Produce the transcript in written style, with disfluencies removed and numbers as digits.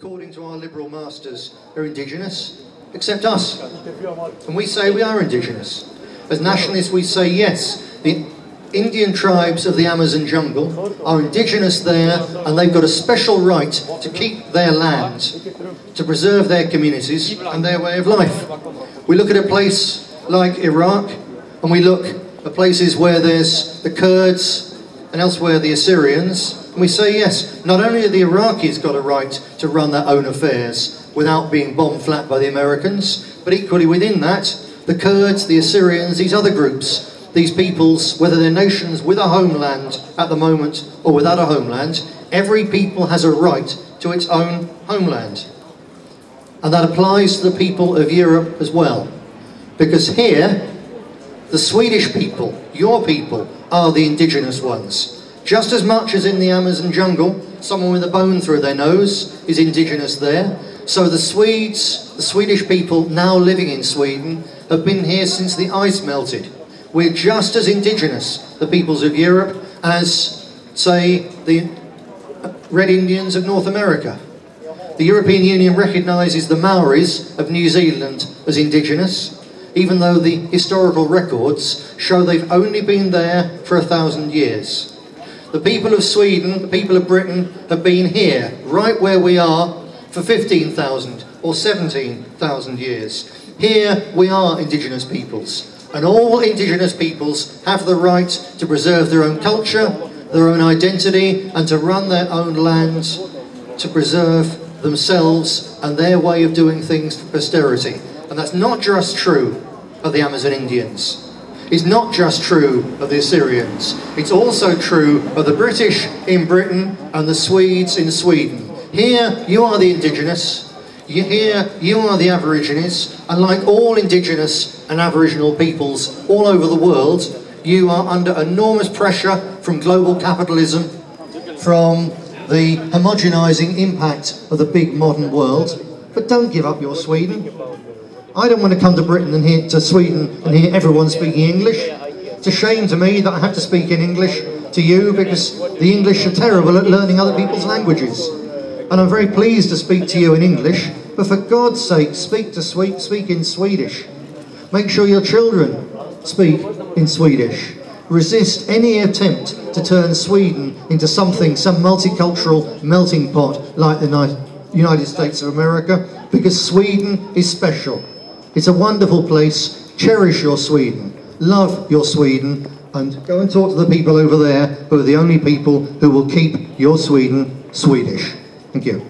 according to our liberal masters, are indigenous, except us. And we say we are indigenous. As nationalists, we say yes, the Indian tribes of the Amazon jungle are indigenous there, and they've got a special right to keep their land, to preserve their communities and their way of life. We look at a place like Iraq, and we look at places where there's the Kurds and elsewhere the Assyrians, and we say yes, not only have the Iraqis got a right to run their own affairs without being bombed flat by the Americans, but equally within that, the Kurds, the Assyrians, these other groups, these peoples, whether they're nations with a homeland at the moment or without a homeland, every people has a right to its own homeland. And that applies to the people of Europe as well. Because here, the Swedish people, your people, are the indigenous ones. Just as much as in the Amazon jungle, someone with a bone through their nose is indigenous there, so the Swedes, the Swedish people now living in Sweden, have been here since the ice melted. We're just as indigenous, the peoples of Europe, as, say, the Red Indians of North America. The European Union recognises the Maoris of New Zealand as indigenous, even though the historical records show they've only been there for 1,000 years. The people of Sweden, the people of Britain, have been here, right where we are, for 15,000 or 17,000 years. Here we are indigenous peoples. And all indigenous peoples have the right to preserve their own culture, their own identity, and to run their own land, to preserve themselves and their way of doing things for posterity. And that's not just true of the Amazon Indians. It's not just true of the Assyrians. It's also true of the British in Britain and the Swedes in Sweden. Here you are the indigenous. Here you are the Aborigines, and like all indigenous and Aboriginal peoples all over the world, you are under enormous pressure from global capitalism, from the homogenising impact of the big modern world. But don't give up your Sweden. I don't want to come to Britain and to Sweden and hear everyone speaking English. It's a shame to me that I have to speak in English to you because the English are terrible at learning other people's languages. And I'm very pleased to speak to you in English, but for God's sake, speak in Swedish. Make sure your children speak in Swedish. Resist any attempt to turn Sweden into some multicultural melting pot like the United States of America, because Sweden is special. It's a wonderful place. Cherish your Sweden. Love your Sweden. And go and talk to the people over there who are the only people who will keep your Sweden Swedish. Thank you.